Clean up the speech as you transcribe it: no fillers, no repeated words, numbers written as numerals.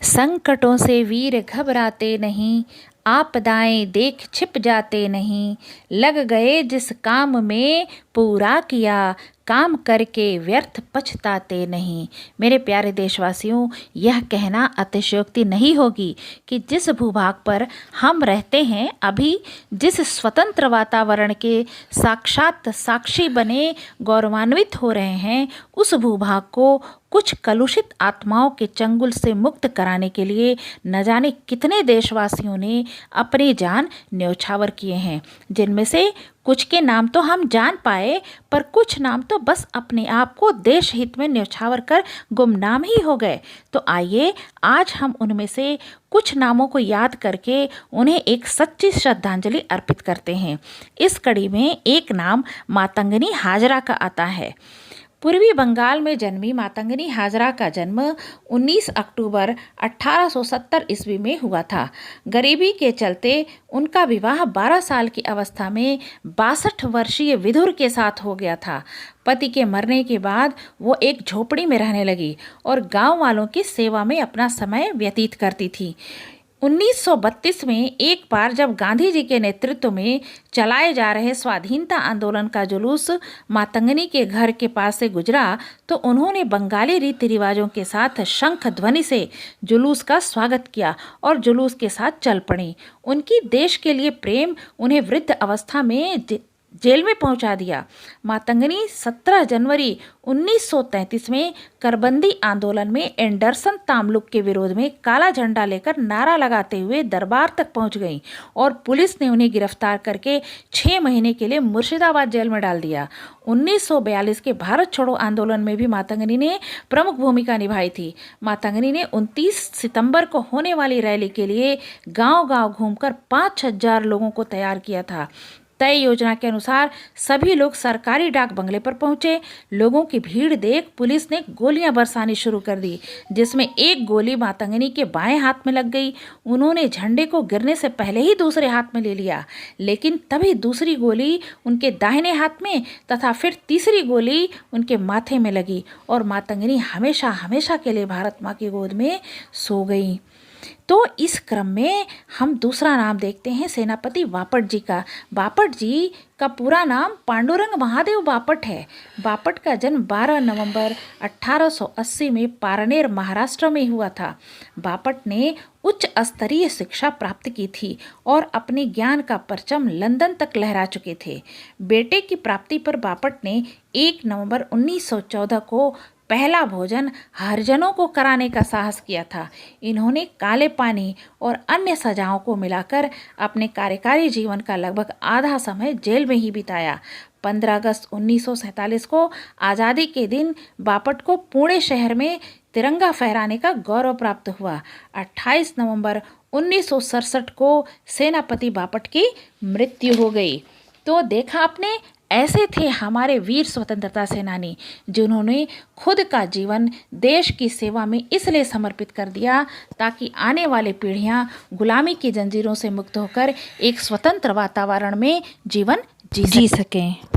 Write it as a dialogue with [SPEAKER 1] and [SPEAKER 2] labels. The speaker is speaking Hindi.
[SPEAKER 1] संकटों से वीर घबराते नहीं, आपदाएं देख छिप जाते नहीं। लग गए जिस काम में पूरा किया, काम करके व्यर्थ पछताते नहीं। मेरे प्यारे देशवासियों, यह कहना अतिशयोक्ति नहीं होगी कि जिस भूभाग पर हम रहते हैं, अभी जिस स्वतंत्र वातावरण के साक्षात साक्षी बने गौरवान्वित हो रहे हैं, उस भूभाग को कुछ कलुषित आत्माओं के चंगुल से मुक्त कराने के लिए न जाने कितने देशवासियों ने अपनी जान न्यौछावर किए हैं, जिनमें से कुछ के नाम तो हम जान पाए, पर कुछ नाम तो बस अपने आप को देश हित में न्यौछावर कर गुमनाम ही हो गए। तो आइए आज हम उनमें से कुछ नामों को याद करके उन्हें एक सच्ची श्रद्धांजलि अर्पित करते हैं। इस कड़ी में एक नाम मातंगनी हाजरा का आता है। पूर्वी बंगाल में जन्मी मातंगनी हाजरा का जन्म 19 अक्टूबर 1870 ईस्वी में हुआ था। गरीबी के चलते उनका विवाह 12 साल की अवस्था में 62 वर्षीय विधुर के साथ हो गया था। पति के मरने के बाद वो एक झोपड़ी में रहने लगी और गांव वालों की सेवा में अपना समय व्यतीत करती थी। 1932 में एक बार जब गांधी जी के नेतृत्व में चलाए जा रहे स्वाधीनता आंदोलन का जुलूस मातंगनी के घर के पास से गुजरा, तो उन्होंने बंगाली रीति रिवाजों के साथ शंख ध्वनि से जुलूस का स्वागत किया और जुलूस के साथ चल पड़ी। उनकी देश के लिए प्रेम उन्हें वृद्ध अवस्था में जेल में पहुंचा दिया। मातंगनी 17 जनवरी 1933 में करबंदी आंदोलन में एंडरसन तामलुक के विरोध में काला झंडा लेकर नारा लगाते हुए दरबार तक पहुंच गईं और पुलिस ने उन्हें गिरफ्तार करके 6 महीने के लिए मुर्शिदाबाद जेल में डाल दिया। 1942 के भारत छोड़ो आंदोलन में भी मातंगनी ने प्रमुख भूमिका निभाई थी। मातंगनी ने 29 सितंबर को होने वाली रैली के लिए गांव-गांव घूमकर 5,000 लोगों को तैयार किया था। तय योजना के अनुसार सभी लोग सरकारी डाक बंगले पर पहुंचे। लोगों की भीड़ देख पुलिस ने गोलियां बरसानी शुरू कर दी, जिसमें एक गोली मातंगनी के बाएं हाथ में लग गई। उन्होंने झंडे को गिरने से पहले ही दूसरे हाथ में ले लिया, लेकिन तभी दूसरी गोली उनके दाहिने हाथ में तथा फिर तीसरी गोली उनके माथे में लगी और मातंगनी हमेशा हमेशा के लिए भारत माँ की गोद में सो गई। तो इस क्रम में हम दूसरा नाम देखते हैं सेनापति बापट जी का। बापट जी का पूरा नाम पांडुरंग महादेव बापट है। बापट का जन्म 12 नवंबर 1880 में पारनेर महाराष्ट्र में हुआ था। बापट ने उच्च स्तरीय शिक्षा प्राप्त की थी और अपने ज्ञान का परचम लंदन तक लहरा चुके थे। बेटे की प्राप्ति पर बापट ने 1 नवंबर 1914 को पहला भोजन हरिजनों को कराने का साहस किया था। इन्होंने काले पानी और अन्य सजाओं को मिलाकर अपने कार्यकारी जीवन का लगभग आधा समय जेल में ही बिताया। 15 अगस्त 1947 को आज़ादी के दिन बापट को पुणे शहर में तिरंगा फहराने का गौरव प्राप्त हुआ। 28 नवंबर 1967 को सेनापति बापट की मृत्यु हो गई। तो देखा आपने, ऐसे थे हमारे वीर स्वतंत्रता सेनानी, जिन्होंने खुद का जीवन देश की सेवा में इसलिए समर्पित कर दिया ताकि आने वाली पीढ़ियां गुलामी की जंजीरों से मुक्त होकर एक स्वतंत्र वातावरण में जीवन जी सकें।